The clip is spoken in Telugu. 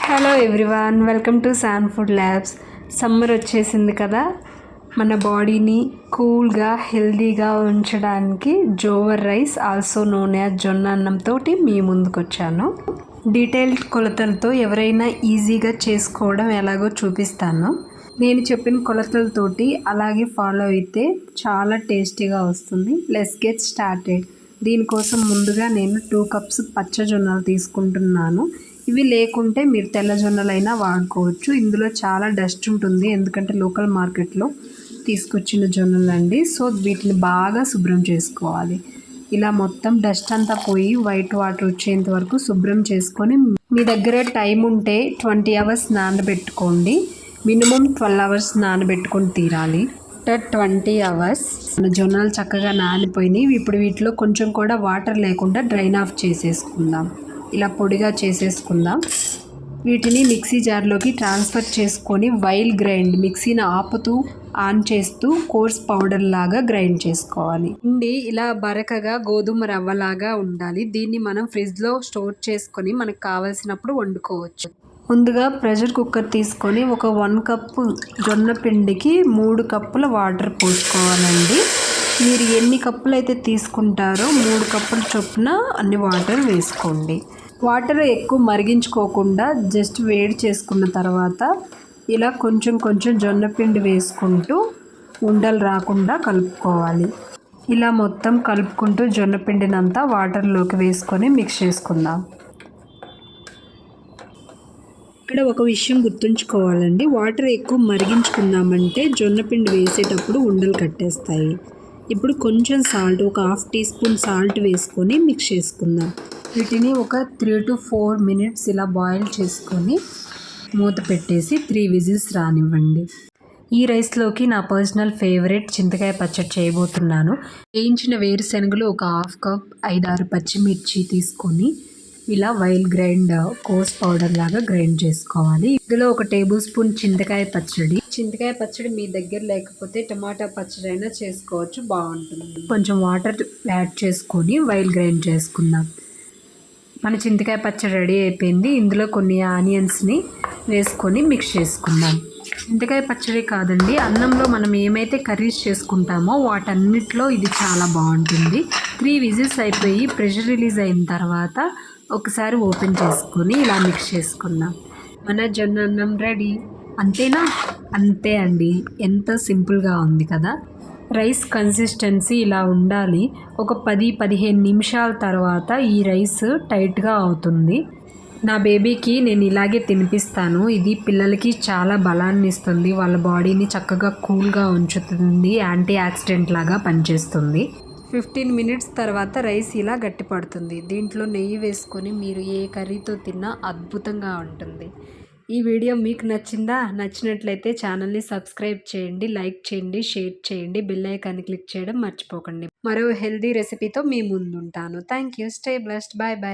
Hello everyone, welcome to San food labs. Summer వచ్చేసింది కదా, మన బాడీని కూల్గా హెల్దీగా ఉంచడానికి jowar rice also known as జొన్న అన్నంతో మీ ముందుకు వచ్చాను. డీటెయిల్డ్ కొలతలతో ఎవరైనా ఈజీగా చేసుకోవడం ఎలాగో చూపిస్తాను. నేను చెప్పిన కొలతలతోటి అలాగే ఫాలో అయితే చాలా టేస్టీగా వస్తుంది. Let's get started. దీనికోసం ముందుగా నేను 2 కప్స్ పచ్చ జొన్నలు తీసుకుంటున్నాను. ఇవి లేకుంటే మీరు తెల్ల జొన్నలైనా వాడుకోవచ్చు. ఇందులో చాలా డస్ట్ ఉంటుంది, ఎందుకంటే లోకల్ మార్కెట్లో తీసుకొచ్చిన జొన్నలండి. సో వీటిని బాగా శుభ్రం చేసుకోవాలి. ఇలా మొత్తం డస్ట్ అంతా పోయి వైట్ వాటర్ వచ్చేంత వరకు శుభ్రం చేసుకొని, మీ దగ్గర టైం ఉంటే 20 అవర్స్ నానబెట్టుకోండి. మినిమం 12 అవర్స్ నానబెట్టుకొని తీరాలి. 20 అవర్స్ మన జొన్నలు చక్కగా నానిపోయినాయి. ఇప్పుడు వీటిలో కొంచెం కూడా వాటర్ లేకుండా డ్రైన్ ఆఫ్ చేసేసుకుందాం. ఇలా పొడిగా చేసేసుకుందాం. వీటిని మిక్సీ జార్లోకి ట్రాన్స్ఫర్ చేసుకొని వైల్ గ్రైండ్, మిక్సీని ఆపుతూ ఆన్ చేస్తూ కోర్స్ పౌడర్ లాగా గ్రైండ్ చేసుకోవాలి. పిండి ఇలా బరకగా గోధుమ రవ్వలాగా ఉండాలి. దీన్ని మనం ఫ్రిడ్జ్లో స్టోర్ చేసుకొని మనకు కావాల్సినప్పుడు వండుకోవచ్చు. ముందుగా ప్రెషర్ కుక్కర్ తీసుకొని ఒక 1 కప్పు జొన్న పిండికి 3 కప్పుల వాటర్ పోసుకోవాలండి. మీరు ఎన్ని కప్పులు అయితే తీసుకుంటారో 3 కప్పుల చొప్పున అన్ని వాటర్ వేసుకోండి. వాటర్ ఎక్కువ మరిగించుకోకుండా జస్ట్ వేడి చేసుకున్న తర్వాత ఇలా కొంచెం కొంచెం జొన్న పిండి వేసుకుంటూ ఉండలు రాకుండా కలుపుకోవాలి. ఇలా మొత్తం కలుపుకుంటూ జొన్న పిండినంతా వాటర్లోకి వేసుకొని మిక్స్ చేసుకుందాం. ఇక్కడ ఒక విషయం గుర్తుంచుకోవాలండి, వాటర్ ఎక్కువ మరిగించుకున్నామంటే జొన్నపిండి వేసేటప్పుడు ఉండలు కట్టేస్తాయి. ఇప్పుడు కొంచెం సాల్ట్, ఒక 1/2 టీ స్పూన్ సాల్ట్ వేసుకొని మిక్స్ చేసుకుందాం. వీటిని ఒక 3 to 4 మినిట్స్ ఇలా బాయిల్ చేసుకొని మూత పెట్టేసి 3 విజిల్స్ రానివ్వండి. ఈ రైస్లోకి నా పర్సనల్ ఫేవరెట్ చింతకాయ పచ్చడి చేయబోతున్నాను. వేయించిన వేరుశనగలు ఒక 1/2 కప్, 5-6 పచ్చిమిర్చి తీసుకొని ఇలా వైల్ గ్రైండ్ కోర్స్ పౌడర్ లాగా గ్రైండ్ చేసుకోవాలి. ఇందులో ఒక టేబుల్ స్పూన్ చింతకాయ పచ్చడి మీ దగ్గర లేకపోతే టమాటా పచ్చడి అయినా చేసుకోవచ్చు, బాగుంటుంది. కొంచెం వాటర్ యాడ్ చేసుకొని వైల్ గ్రైండ్ చేసుకుందాం. మన చింతకాయ పచ్చడి రెడీ అయిపోయింది. ఇందులో కొన్ని ఆనియన్స్ని వేసుకొని మిక్స్ చేసుకుందాం. చింతకాయ పచ్చడి కాదండి, అన్నంలో మనం ఏమైతే కర్రీస్ చేసుకుంటామో వాటన్నిటిలో ఇది చాలా బాగుంటుంది. 3 విజిల్స్ అయిపోయి ప్రెషర్ రిలీజ్ అయిన తర్వాత ఒకసారి ఓపెన్ చేసుకొని ఇలా మిక్స్ చేసుకుందాం. మన జొన్న అన్నం రెడీ. అంతేనా? అంతే అండి, ఎంత సింపుల్గా ఉంది కదా. రైస్ కన్సిస్టెన్సీ ఇలా ఉండాలి. ఒక 10-15 నిమిషాల తర్వాత ఈ రైస్ టైట్గా అవుతుంది. నా బేబీకి నేను ఇలాగే తినిపిస్తాను. ఇది పిల్లలకి చాలా బలాన్ని ఇస్తుంది, వాళ్ళ బాడీని చక్కగా కూల్గా ఉంచుతుంది, యాంటీ ఆక్సిడెంట్ లాగా పనిచేస్తుంది. 15 మినిట్స్ తర్వాత రైస్ ఇలా గట్టిపడుతుంది. దీంట్లో నెయ్యి వేసుకొని మీరు ఏ కర్రీతో తిన్నా అద్భుతంగా ఉంటుంది. ఈ వీడియో మీకు నచ్చిందా? నచ్చినట్లయితే ఛానల్ని సబ్స్క్రైబ్ చేయండి, లైక్ చేయండి, షేర్ చేయండి, బెల్ ఐకాన్ని క్లిక్ చేయడం మర్చిపోకండి. మరో హెల్దీ రెసిపీతో మీ ముందుంటాను. Thank you. Stay blessed. Bye bye.